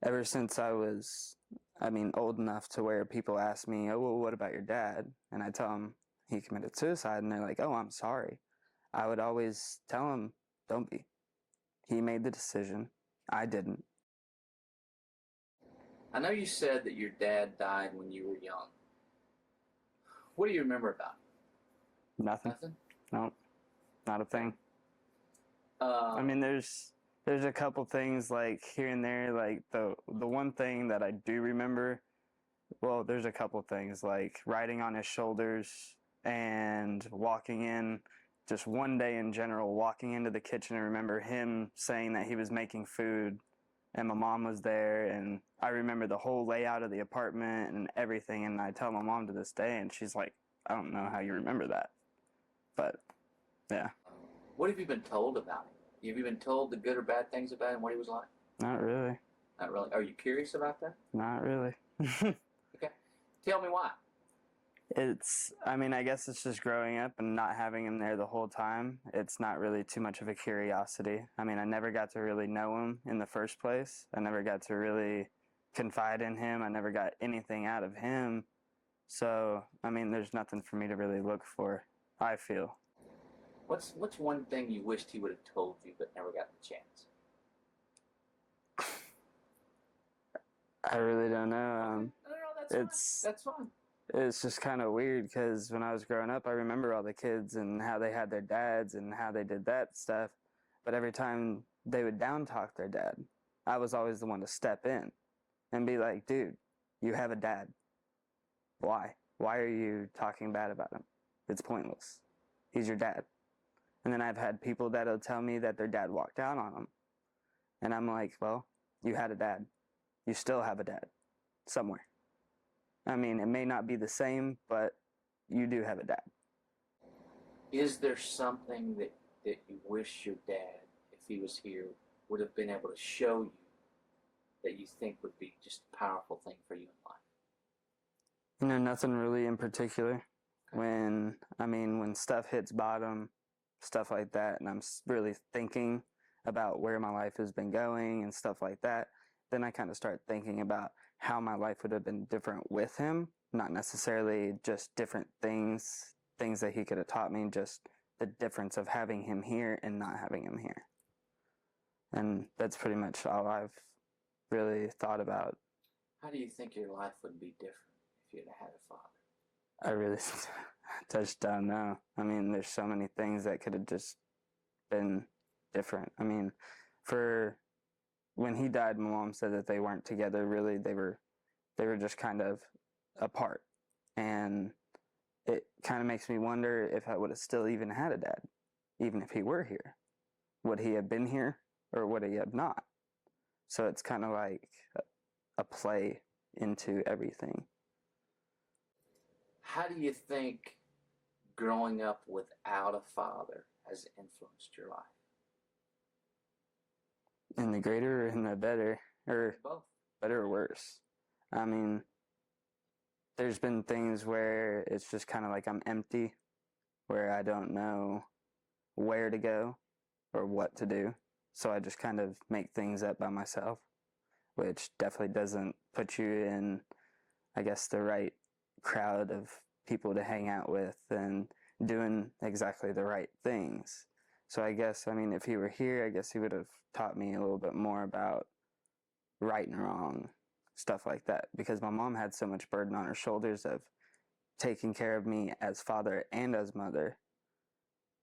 ever since I was, old enough to where people ask me, oh, well, what about your dad? And I tell them he committed suicide, and they're like, oh, I'm sorry. I would always tell them, don't be. He made the decision. I didn't. I know you said that your dad died when you were young. What do you remember about him? Nothing. Nothing? No, not a thing. Uh, There's a couple things like here and there, like the one thing that I do remember, well, there's a couple things like riding on his shoulders and walking in, just one day in general, walking into the kitchen and remember him saying that he was making food and my mom was there, and I remember the whole layout of the apartment and everything, and I tell my mom to this day and she's like, I don't know how you remember that. But yeah. What have you been told about him? Have you been told the good or bad things about him, what he was like? Not really. Not really. Are you curious about that? Not really. Okay. Tell me why. I guess it's just growing up and not having him there the whole time. It's not really too much of a curiosity. I never got to really know him in the first place. I never got to really confide in him. I never got anything out of him. So, there's nothing for me to really look for, I feel. What's one thing you wished he would have told you but never got the chance? I really don't know. No, that's fine. It's just kind of weird because when I was growing up, I remember all the kids and how they had their dads and how they did that stuff. But every time they would down talk their dad, I was always the one to step in and be like, dude, you have a dad. Why? Why are you talking bad about him? It's pointless. He's your dad. And then I've had people that'll tell me that their dad walked out on them. And I'm like, well, you had a dad. You still have a dad. Somewhere. It may not be the same, but you do have a dad. Is there something that you wish your dad, if he was here, would have been able to show you that you think would be just a powerful thing for you in life? Nothing really in particular. When stuff hits bottom, stuff like that, and I'm really thinking about where my life has been going and stuff like that, then I kind of start thinking about how my life would have been different with him, not necessarily just different things that he could have taught me, just the difference of having him here and not having him here. And that's pretty much all I've really thought about. How do you think your life would be different if you had a father? I really just don't know. There's so many things that could have just been different. For when he died, my mom said that they weren't together really. They were just kind of apart. And it kind of makes me wonder if I would have still even had a dad, even if he were here. Would he have been here or would he have not? So it's kind of like a play into everything. How do you think growing up without a father has influenced your life? In the greater or in the better? Or both? Better or worse? There's been things where it's just kind of like I'm empty, where I don't know where to go or what to do. So I just kind of make things up by myself, which definitely doesn't put you in, I guess, the right crowd of people to hang out with and doing exactly the right things. So I guess, if he were here, I guess he would have taught me a little bit more about right and wrong, stuff like that. Because my mom had so much burden on her shoulders of taking care of me as father and as mother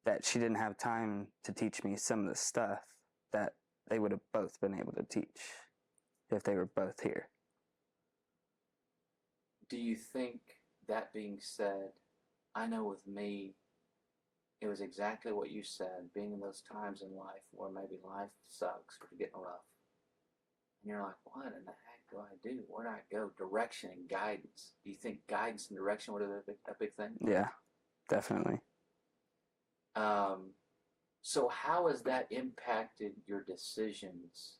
that she didn't have time to teach me some of the stuff that they would have both been able to teach if they were both here. Do you think, that being said, I know with me, it was exactly what you said, being in those times in life where maybe life sucks or you're getting rough. And you're like, what in the heck do I do? Where do I go? Direction and guidance. Do you think guidance and direction would have been a big thing? Yeah, definitely. So how has that impacted your decisions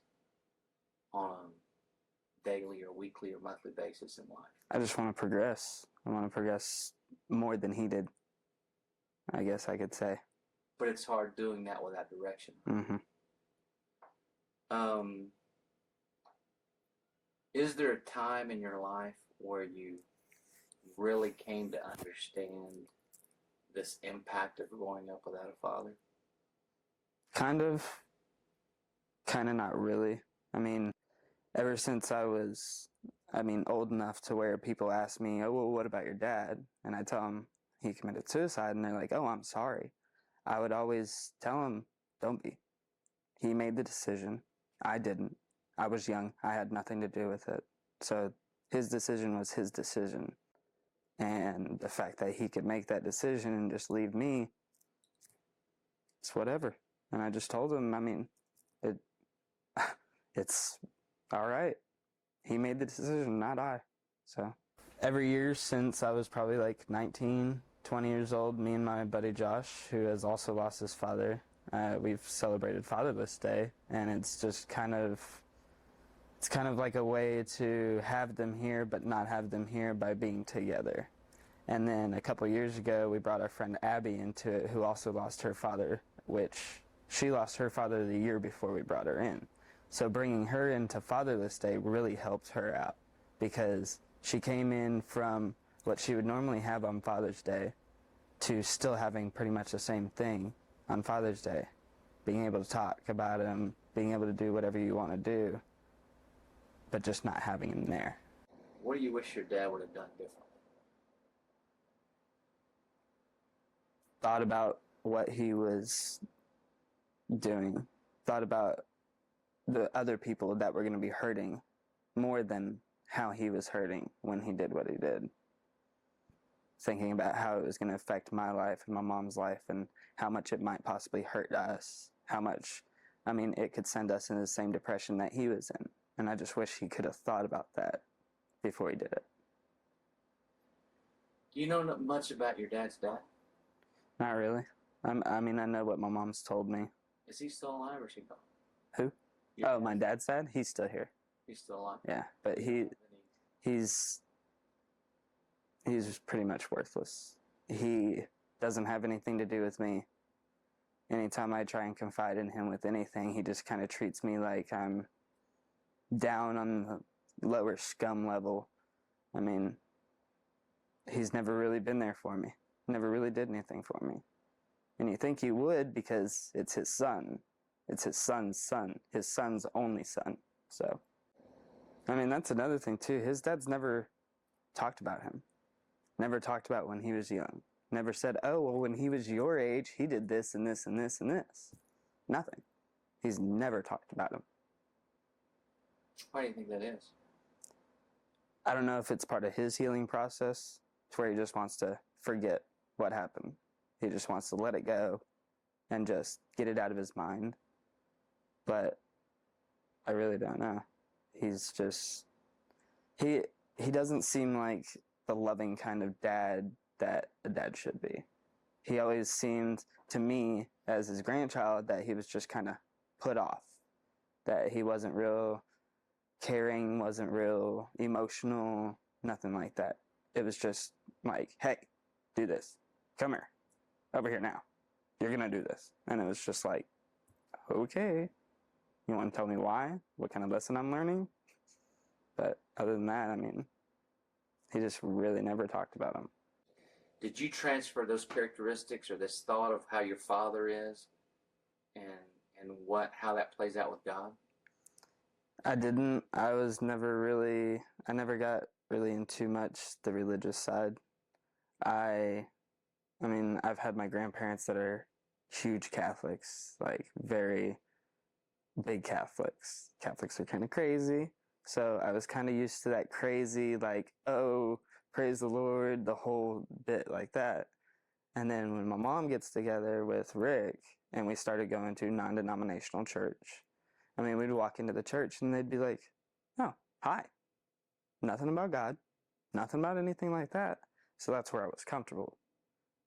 on a daily or weekly or monthly basis in life? I just want to progress. I want to progress more than he did, I guess I could say. But it's hard doing that without direction. Mm-hmm. Is there a time in your life where you really came to understand this impact of growing up without a father? Kind of not really. I mean, ever since I was, old enough to where people ask me, oh, well, what about your dad? And I tell them he committed suicide, and they're like, oh, I'm sorry. I would always tell them, don't be. He made the decision. I didn't. I was young. I had nothing to do with it. So his decision was his decision. And the fact that he could make that decision and just leave me, it's whatever. And I just told him, it's all right. He made the decision, not I. So every year since I was probably like 19, 20 years old, me and my buddy Josh, who has also lost his father, we've celebrated Fatherless Day, and it's just kind of like a way to have them here but not have them here by being together. And then a couple years ago, we brought our friend Abby into it, who also lost her father, which she lost her father the year before we brought her in. So bringing her into Fatherless Day really helped her out, because she came in from what she would normally have on Father's Day to still having pretty much the same thing on Father's Day. Being able to talk about him, being able to do whatever you want to do, but just not having him there. What do you wish your dad would have done differently? Thought about what he was doing. Thought about the other people that were going to be hurting more than how he was hurting when he did what he did. Thinking about how it was going to affect my life and my mom's life, and how much it might possibly hurt us. How much, it could send us into the same depression that he was in. And I just wish he could have thought about that before he did it. Do you know much about your dad's dad? Not really. I know what my mom's told me. Is he still alive, or is he gone? Who? Oh, my dad's dad? He's still here. He's still alive? Yeah, but he's pretty much worthless. He doesn't have anything to do with me. Anytime I try and confide in him with anything, he just kind of treats me like I'm down on the lower scum level. He's never really been there for me. Never really did anything for me. And you think he would, because it's his son. It's his son's son. His son's only son. So, that's another thing too. His dad's never talked about him. Never talked about when he was young. Never said, oh, well, when he was your age, he did this and this and this and this. Nothing. He's never talked about him. Why do you think that is? I don't know if it's part of his healing process, to where he just wants to forget what happened. He just wants to let it go and just get it out of his mind. But I really don't know. He's just, he doesn't seem like the loving kind of dad that a dad should be. He always seemed to me, as his grandchild, that he was just kind of put off. That he wasn't real caring, wasn't real emotional, nothing like that. It was just like, hey, do this. Come here. Over here now. You're going to do this. And it was just like, okay. You want to tell me why? What kind of lesson I'm learning? But other than that, he just really never talked about him. Did you transfer those characteristics or this thought of how your father is and how that plays out with God? I didn't. I never got really into much the religious side. I've had my grandparents that are huge Catholics, like very big Catholics. Catholics are kind of crazy. So I was kind of used to that crazy, like, oh, praise the Lord, the whole bit like that. And then when my mom gets together with Rick and we started going to non-denominational church, we'd walk into the church and they'd be like, oh, hi. Nothing about God. Nothing about anything like that. So that's where I was comfortable.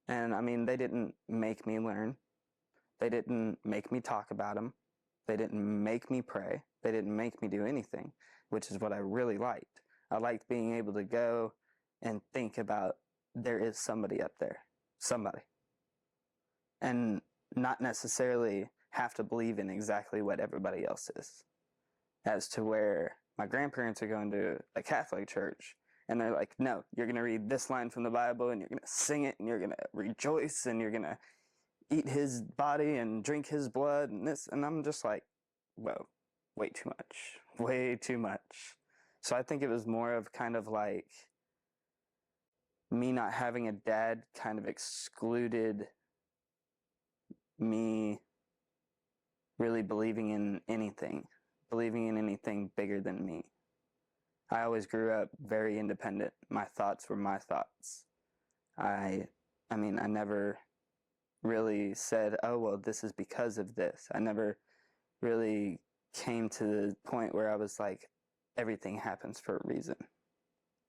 And they didn't make me learn. They didn't make me talk about him. They didn't make me pray. They didn't make me do anything, which is what I really liked. I liked being able to go and think about there is somebody up there. Somebody. And not necessarily have to believe in exactly what everybody else is. As to where, my grandparents are going to a Catholic church, and they're like, no, you're going to read this line from the Bible, and you're going to sing it, and you're going to rejoice, and you're going to eat his body and drink his blood, and this. And I'm just like, whoa, way too much. Way too much. So I think it was more of kind of like me not having a dad kind of excluded me really believing in anything bigger than me. I always grew up very independent. My thoughts were my thoughts. I never really said, oh, well, this is because of this. I never really came to the point where I was like, everything happens for a reason.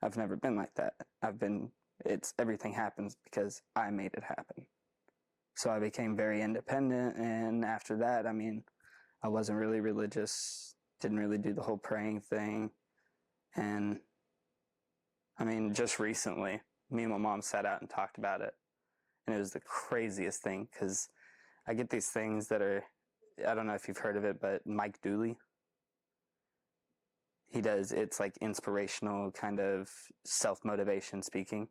I've never been like that. Everything happens because I made it happen. So I became very independent, and after that, I wasn't really religious, didn't really do the whole praying thing, and just recently, me and my mom sat out and talked about it, and it was the craziest thing, because I get these things that are, I don't know if you've heard of it, but Mike Dooley, it's like inspirational kind of self-motivation speaking,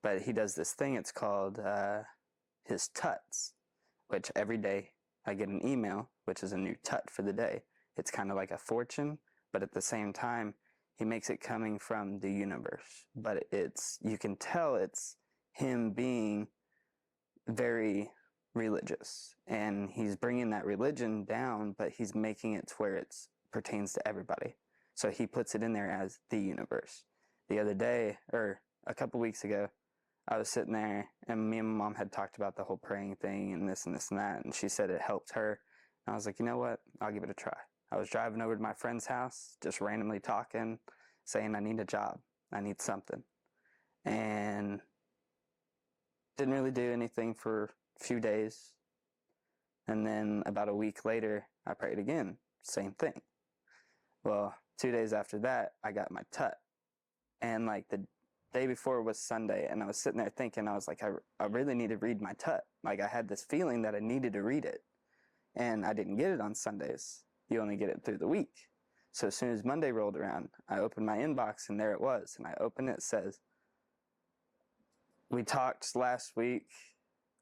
but he does this thing, it's called his Tuts, which every day I get an email, which is a new Tut for the day. It's kind of like a fortune, but at the same time, he makes it coming from the universe. But you can tell it's him being very religious, and he's bringing that religion down, but he's making it to where it pertains to everybody. So he puts it in there as the universe. The other day, or a couple weeks ago, I was sitting there, and me and my mom had talked about the whole praying thing and this and this and that, and she said it helped her. And I was like, you know what? I'll give it a try. I was driving over to my friend's house, just randomly talking, saying I need a job. I need something. And didn't really do anything for a few days. And then about a week later, I prayed again. Same thing. Well, 2 days after that, I got my Tut. And like the day before was Sunday, and I was sitting there thinking, I was like, I really need to read my Tut. Like, I had this feeling that I needed to read it. And I didn't get it on Sundays. You only get it through the week. So as soon as Monday rolled around, I opened my inbox, and there it was. And I opened it, it says, we talked last week.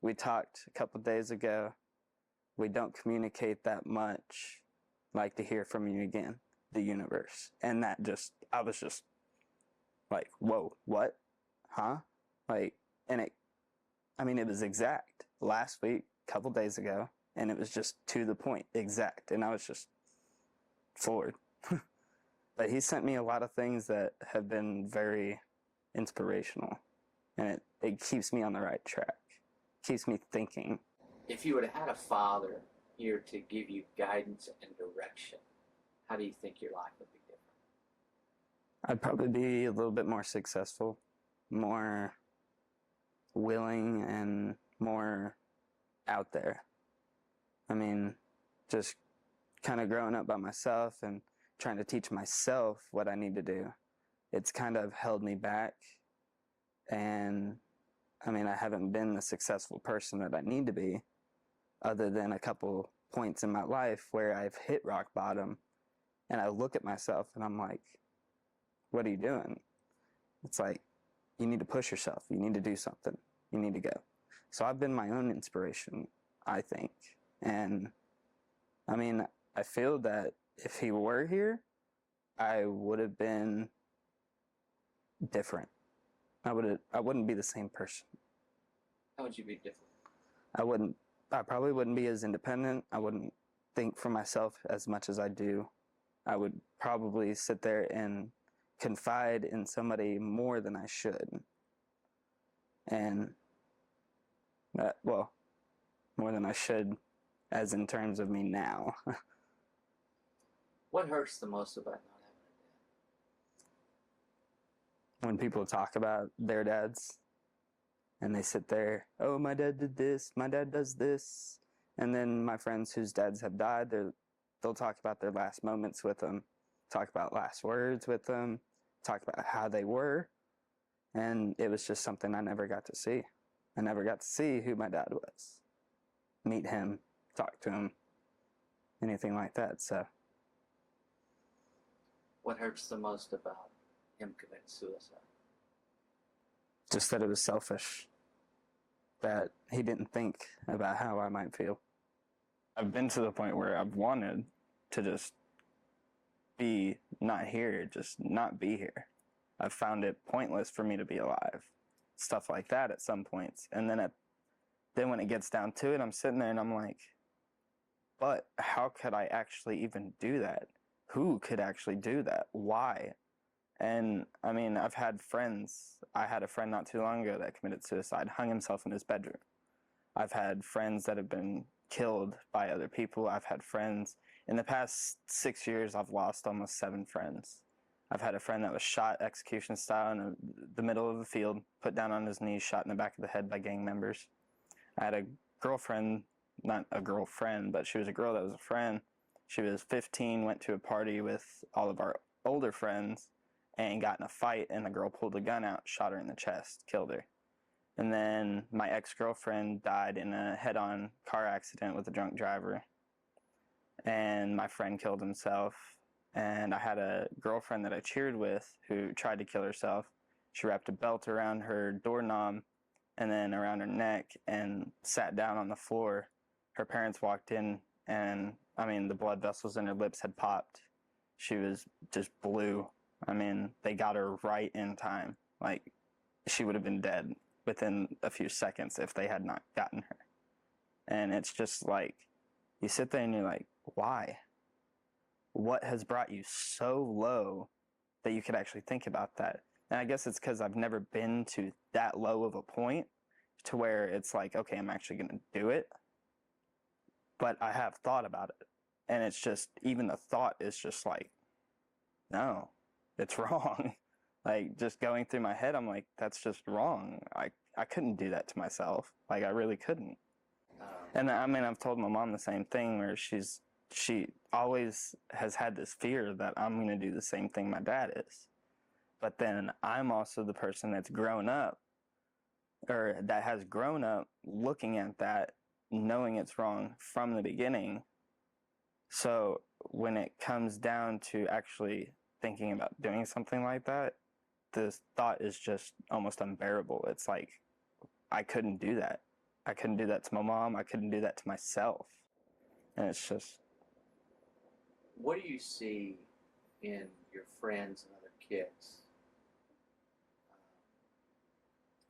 We talked a couple days ago. We don't communicate that much. Like to hear from you again, the universe. And I was just like, whoa, what? Huh? Like, and it was exact. Last week, a couple days ago, and it was just to the point, exact. And I was just floored. But he sent me a lot of things that have been very inspirational. And it keeps me on the right track. Keeps me thinking. If you would have had a father here to give you guidance and direction, how do you think your life would be different? I'd probably be a little bit more successful, more willing, and more out there. Just kind of growing up by myself and trying to teach myself what I need to do. It's kind of held me back. And I haven't been the successful person that I need to be, other than a couple points in my life where I've hit rock bottom, and I look at myself and I'm like, what are you doing? It's like, you need to push yourself. You need to do something. You need to go. So I've been my own inspiration, I think. And I feel that if he were here, I would have been different. I wouldn't be the same person. How would you be different? I probably wouldn't be as independent. I wouldn't think for myself as much as I do. I would probably sit there and confide in somebody more than I should. And, more than I should, as in terms of me now. What hurts the most about not having a dad? When people talk about their dads, and they sit there, oh, my dad did this, my dad does this. And then my friends whose dads have died, they'll talk about their last moments with them, talk about last words with them, talk about how they were. And it was just something I never got to see. I never got to see who my dad was, meet him, talk to him, anything like that. So What hurts the most about him committing suicide? Just that it was selfish. That he didn't think about how I might feel. I've been to the point where I've wanted to just be not here, just not be here. I've found it pointless for me to be alive. Stuff like that at some points. And then when it gets down to it, I'm sitting there and I'm like, but how could I actually even do that? Who could actually do that? Why? And I mean, I've had friends. I had a friend not too long ago that committed suicide, hung himself in his bedroom. I've had friends that have been killed by other people. I've had friends. In the past 6 years, I've lost almost 7 friends. I've had a friend that was shot execution style in the middle of the field, put down on his knees, shot in the back of the head by gang members. I had a girlfriend, not a girlfriend, but she was a girl that was a friend. She was 15, went to a party with all of our older friends, and got in a fight, and the girl pulled a gun out, shot her in the chest, killed her. And then my ex-girlfriend died in a head-on car accident with a drunk driver. And my friend killed himself. And I had a girlfriend that I cheered with who tried to kill herself. She wrapped a belt around her doorknob and then around her neck and sat down on the floor. Her parents walked in, and I mean, the blood vessels in her lips had popped. She was just blue. I mean, they got her right in time. Like, she would have been dead within a few seconds if they had not gotten her. And it's just like, you sit there and you're like, why? What has brought you so low that you could actually think about that? And I guess it's because I've never been to that low of a point to where it's like, okay, I'm actually going to do it. But I have thought about it. And it's just, even the thought is just like, no, it's wrong. Like, just going through my head, I'm like, that's just wrong. I couldn't do that to myself. Like, I really couldn't. And I mean, I've told my mom the same thing, where she always has had this fear that I'm going to do the same thing my dad is. But then I'm also the person that's grown up, or that has grown up looking at that, knowing it's wrong from the beginning. So when it comes down to actually thinking about doing something like that, the thought is just almost unbearable. It's like, I couldn't do that. I couldn't do that to my mom. I couldn't do that to myself. And it's just... What do you see in your friends and other kids?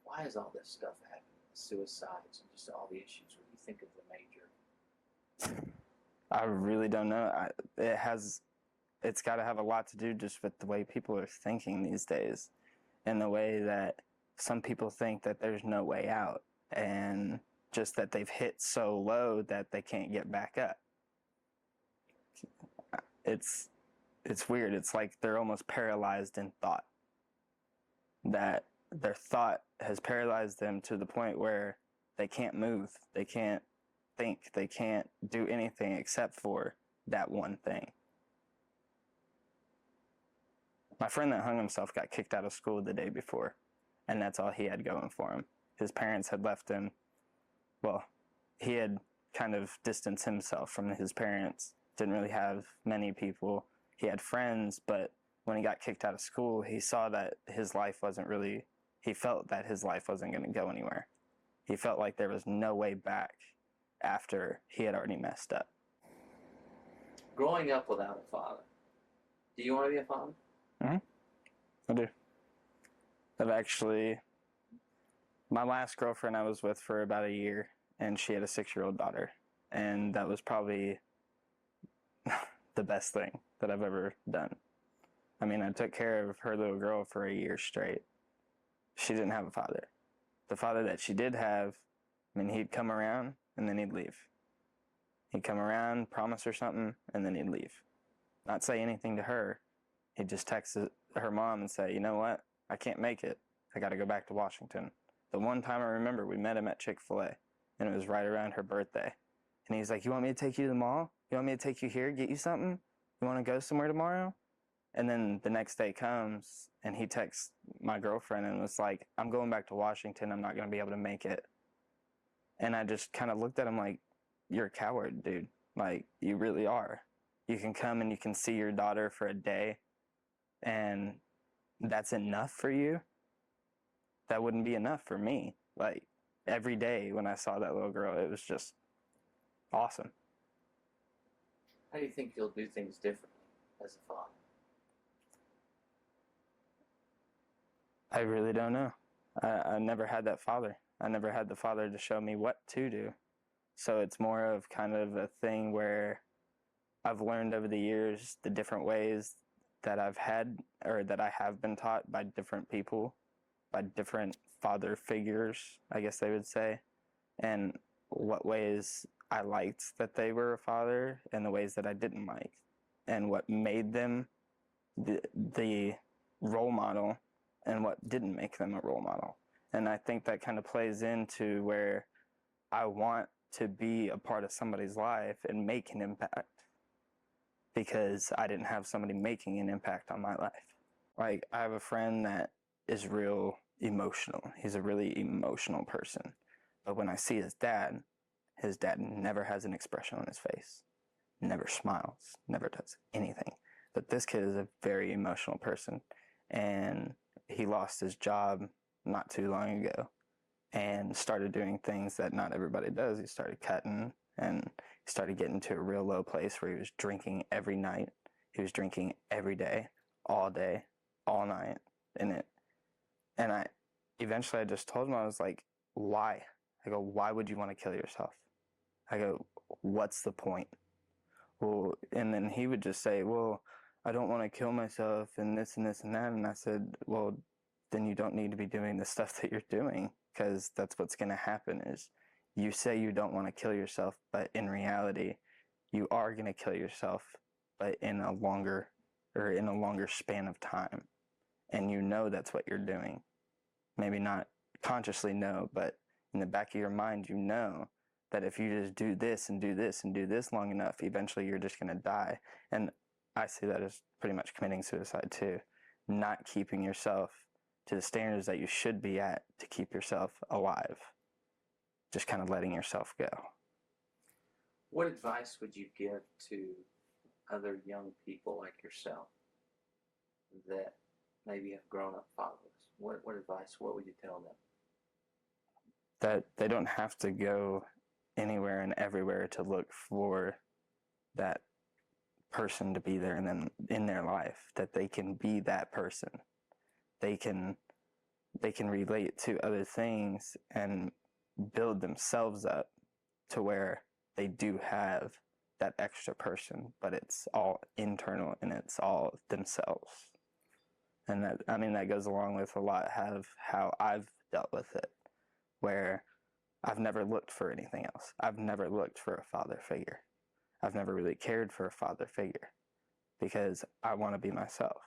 Why is all this stuff happening? Suicides and just all the issues. What do you think of the major? I really don't know. It's got to have a lot to do just with the way people are thinking these days, and the way that some people think that there's no way out, and just that they've hit so low that they can't get back up. It's weird. It's like they're almost paralyzed in thought. That their thought has paralyzed them to the point where they can't move, they can't think, they can't do anything except for that one thing. My friend that hung himself got kicked out of school the day before, and that's all he had going for him. His parents had left him. Well, he had kind of distanced himself from his parents, didn't really have many people. He had friends, but when he got kicked out of school, he saw that his life wasn't really, he felt that his life wasn't going to go anywhere. He felt like there was no way back after he had already messed up. Growing up without a father, do you want to be a father? Mm-hmm. I do. I've actually, my last girlfriend I was with for about a year, and she had a 6-year-old daughter, and that was probably the best thing that I've ever done. I mean, I took care of her little girl for a year straight. She didn't have a father. The father that she did have, I mean, he'd come around and then he'd leave. He'd come around, promise her something, and then he'd leave. Not say anything to her. He'd just text her mom and say, you know what? I can't make it. I got to go back to Washington. The one time I remember, we met him at Chick-fil-A, and it was right around her birthday. And he's like, you want me to take you to the mall? You want me to take you here, get you something? You want to go somewhere tomorrow? And then the next day comes, and he texts my girlfriend and was like, I'm going back to Washington. I'm not going to be able to make it. And I just kind of looked at him like, you're a coward, dude. Like, you really are. You can come and you can see your daughter for a day, and that's enough for you, that wouldn't be enough for me. Like, every day when I saw that little girl, it was just awesome. How do you think you'll do things differently as a father? I really don't know. I never had that father. I never had the father to show me what to do. So it's more of kind of a thing where I've learned over the years the different ways that I've had, or that I have been taught by different people, by different father figures, I guess they would say, and what ways I liked that they were a father and the ways that I didn't like, and what made them the role model and what didn't make them a role model. And I think that kind of plays into where I want to be a part of somebody's life and make an impact, because I didn't have somebody making an impact on my life. Like, I have a friend that is real emotional. He's a really emotional person. But when I see his dad never has an expression on his face, never smiles, never does anything. But this kid is a very emotional person, and he lost his job not too long ago and started doing things that not everybody does. He started cutting, and he started getting to a real low place where he was drinking every night. He was drinking every day, all night. And I eventually just told him, I was like, why? I go, why would you want to kill yourself? I go, what's the point? Well, and then he would just say, well, I don't want to kill myself and this and this and that. And I said, well, then you don't need to be doing the stuff that you're doing, because that's what's going to happen. Is you say you don't want to kill yourself, but in reality, you are going to kill yourself, but in a longer span of time. And you know that's what you're doing. Maybe not consciously know, but in the back of your mind, you know that if you just do this and do this and do this long enough, eventually you're just going to die. And I see that as pretty much committing suicide too. Not keeping yourself to the standards that you should be at to keep yourself alive. Just kind of letting yourself go. What advice would you give to other young people like yourself that maybe have grown up fathers? What advice, what would you tell them? That they don't have to go anywhere and everywhere to look for that person to be there and then in their life, that they can be that person. They can relate to other things and build themselves up to where they do have that extra person, but it's all internal and it's all themselves. And that goes along with a lot of how I've dealt with it, where I've never looked for anything else. I've never looked for a father figure. I've never really cared for a father figure, because I want to be myself,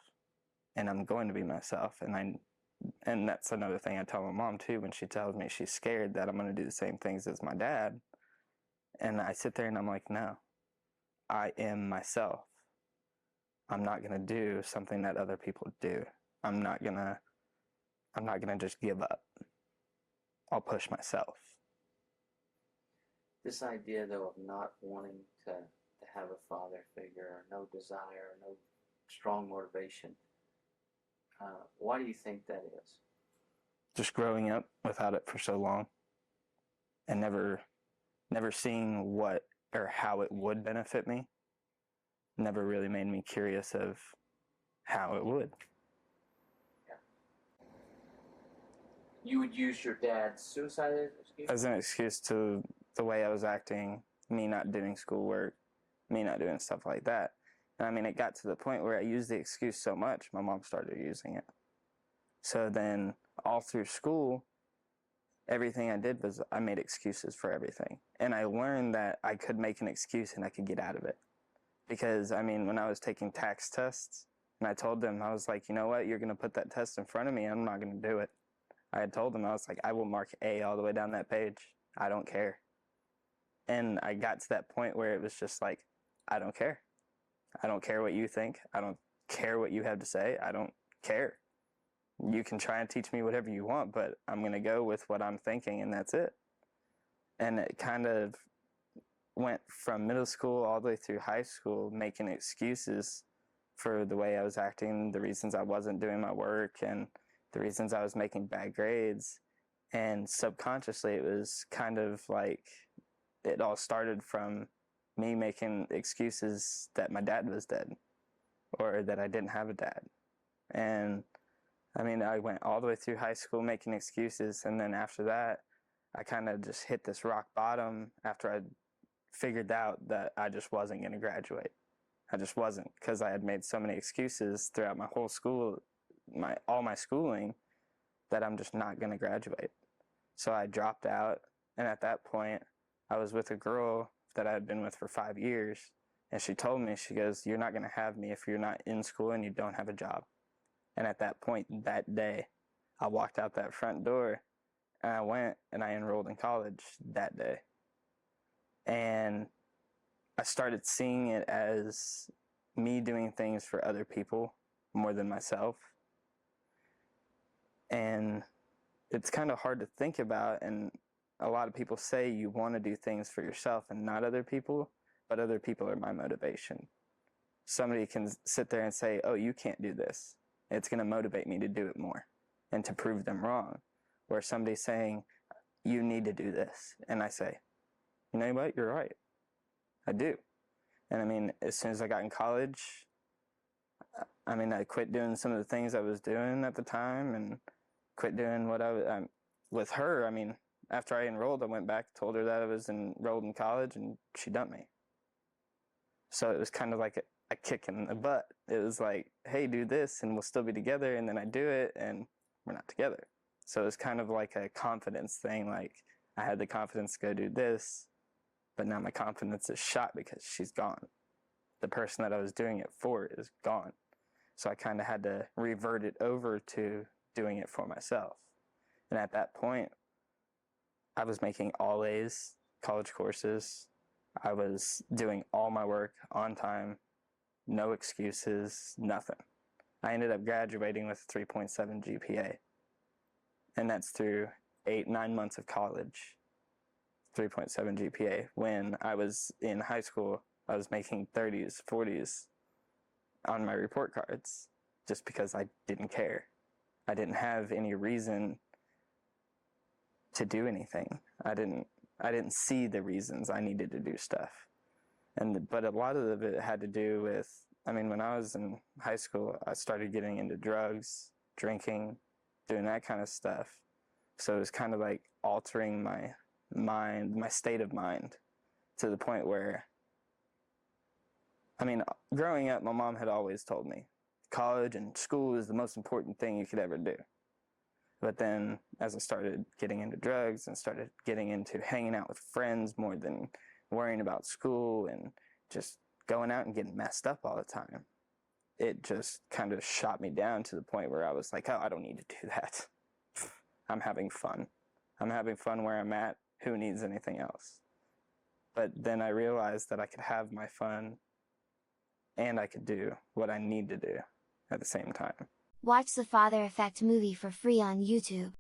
and I'm going to be myself. And that's another thing I tell my mom too, when she tells me she's scared that I'm going to do the same things as my dad. And I sit there and I'm like, no, I am myself. I'm not going to do something that other people do. I'm not going to just give up. I'll push myself. This idea, though, of not wanting to have a father figure, or no desire, no strong motivation, why do you think that is? Just growing up without it for so long, and never seeing what or how it would benefit me, never really made me curious of how it would. Yeah. You would use your dad's suicide as an excuse to the way I was acting, me not doing schoolwork, me not doing stuff like that. And I mean, it got to the point where I used the excuse so much, my mom started using it. So then all through school, everything I did was I made excuses for everything. And I learned that I could make an excuse and I could get out of it. Because, I mean, when I was taking tax tests, and I told them, I was like, you know what, you're going to put that test in front of me, I'm not going to do it. I had told them, I was like, I will mark A all the way down that page. I don't care. And I got to that point where it was just like, I don't care. I don't care what you think. I don't care what you have to say. I don't care. You can try and teach me whatever you want, but I'm going to go with what I'm thinking, and that's it. And it kind of went from middle school all the way through high school, making excuses for the way I was acting, the reasons I wasn't doing my work, and the reasons I was making bad grades. And subconsciously, it was kind of like it all started from me making excuses that my dad was dead or that I didn't have a dad. And I mean, I went all the way through high school making excuses, and then after that, I kind of just hit this rock bottom after I figured out that I just wasn't going to graduate. I just wasn't, because I had made so many excuses throughout my whole school, all my schooling, that I'm just not going to graduate. So I dropped out, and at that point, I was with a girl that I had been with for 5 years, and she told me, she goes, "You're not going to have me if you're not in school and you don't have a job." And at that point, that day, I walked out that front door, and I went and I enrolled in college that day. And I started seeing it as me doing things for other people more than myself. And it's kind of hard to think about, and a lot of people say you want to do things for yourself and not other people, but other people are my motivation. Somebody can sit there and say, "Oh, you can't do this." It's going to motivate me to do it more and to prove them wrong. Or somebody saying, "You need to do this." And I say, "You know what? You're right. I do." And I mean, as soon as I got in college, I mean, I quit doing some of the things I was doing at the time and quit doing what I was with her. I mean, after I enrolled, I went back, told her that I was enrolled in college, and she dumped me. So it was kind of like a kick in the butt. It was like, "Hey, do this and we'll still be together." And then I do it and we're not together. So it was kind of like a confidence thing. Like, I had the confidence to go do this, but now my confidence is shot because she's gone. The person that I was doing it for is gone. So I kind of had to revert it over to doing it for myself. And at that point, I was making all A's college courses. I was doing all my work on time, no excuses, nothing. I ended up graduating with a 3.7 GPA. And that's through 8-9 months of college. 3.7 GPA. When I was in high school, I was making 30s, 40s on my report cards just because I didn't care. I didn't have any reason to do anything. I didn't see the reasons I needed to do stuff. But a lot of it had to do with, I mean, when I was in high school, I started getting into drugs, drinking, doing that kind of stuff. So it was kind of like altering my mind, my state of mind, to the point where, I mean, growing up, my mom had always told me college and school is the most important thing you could ever do. But then as I started getting into drugs and started getting into hanging out with friends more than worrying about school and just going out and getting messed up all the time, it just kind of shot me down to the point where I was like, "Oh, I don't need to do that. I'm having fun. I'm having fun where I'm at. Who needs anything else?" But then I realized that I could have my fun and I could do what I need to do at the same time. Watch the Father Effect movie for free on YouTube.